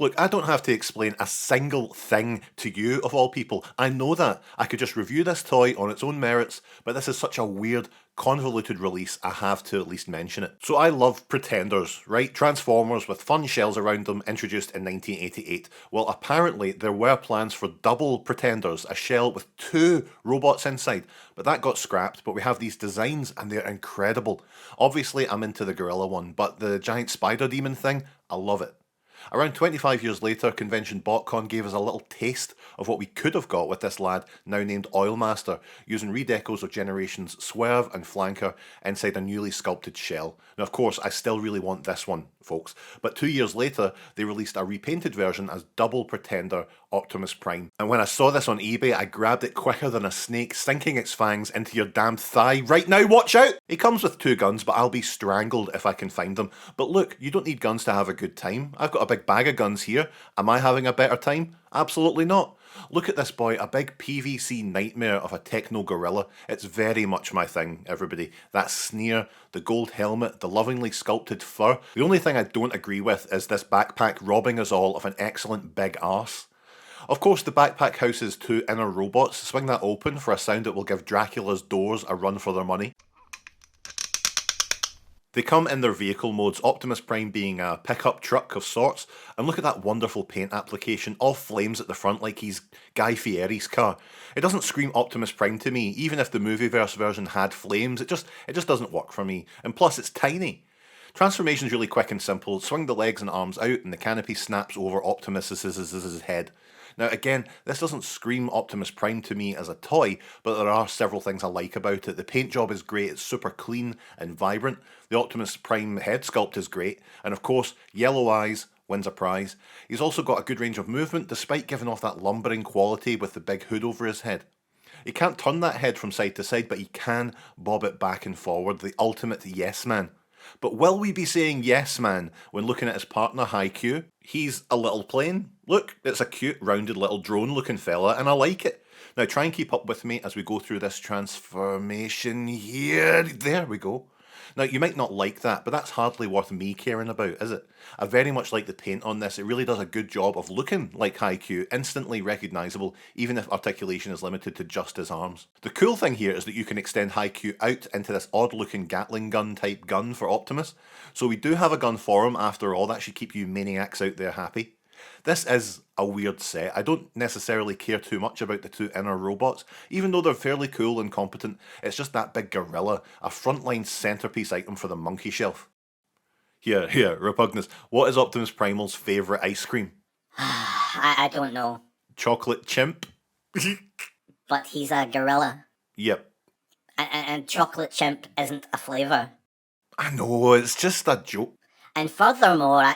Look, I don't have to explain a single thing to you, of all people. I know that. I could just review this toy on its own merits, but this is such a weird, convoluted release, I have to at least mention it. So I love Pretenders, right? Transformers with fun shells around them, introduced in 1988. Well, apparently there were plans for double Pretenders, a shell with two robots inside, but that got scrapped. But we have these designs and they're incredible. Obviously, I'm into the gorilla one, but the giant spider demon thing, I love it. Around 25 years later, Convention BotCon gave us a little taste of what we could have got with this lad, now named Oilmaster, using redecos of Generations Swerve and Flanker inside a newly sculpted shell. Now, of course, I still really want this one, folks, but 2 years later, they released a repainted version as Double Pretender Optimus Prime. And when I saw this on eBay, I grabbed it quicker than a snake sinking its fangs into your damned thigh. Right now, watch out! He comes with two guns, but I'll be strangled if I can find them. But look, you don't need guns to have a good time. I've got a big bag of guns here. Am I having a better time? Absolutely not. Look at this boy, a big PVC nightmare of a techno gorilla. It's very much my thing, everybody. That sneer, the gold helmet, the lovingly sculpted fur. The only thing I don't agree with is this backpack robbing us all of an excellent big arse. Of course, the backpack houses two inner robots. Swing that open for a sound that will give Dracula's doors a run for their money. They come in their vehicle modes, Optimus Prime being a pickup truck of sorts, and look at that wonderful paint application, all flames at the front like he's Guy Fieri's car. It doesn't scream Optimus Prime to me, even if the Movieverse version had flames, it just doesn't work for me, and plus it's tiny. Transformation's really quick and simple, swing the legs and arms out and the canopy snaps over Optimus's head. Now again, this doesn't scream Optimus Prime to me as a toy, but there are several things I like about it. The paint job is great, it's super clean and vibrant. The Optimus Prime head sculpt is great, and of course, yellow eyes wins a prize. He's also got a good range of movement, despite giving off that lumbering quality with the big hood over his head. He can't turn that head from side to side, but he can bob it back and forward, the ultimate yes man. But will we be saying yes man when looking at his partner Haikyuu? He's a little plain. Look, it's a cute rounded little drone looking fella and I like it. Now try and keep up with me as we go through this transformation here. There we go. Now you might not like that, but that's hardly worth me caring about, is it? I very much like the paint on this. It really does a good job of looking like Haikyuu, instantly recognisable, even if articulation is limited to just his arms. The cool thing here is that you can extend Haikyuu out into this odd looking Gatling gun type gun for Optimus. So we do have a gun for him after all. That should keep you maniacs out there happy. This is a weird set. I don't necessarily care too much about the two inner robots, even though they're fairly cool and competent. It's just that big gorilla, a frontline centerpiece item for the monkey shelf. Here, Repugnus, what is Optimus Primal's favourite ice cream? I don't know. Chocolate chimp? But he's a gorilla. Yep. And chocolate chimp isn't a flavour. I know, it's just a joke. And furthermore,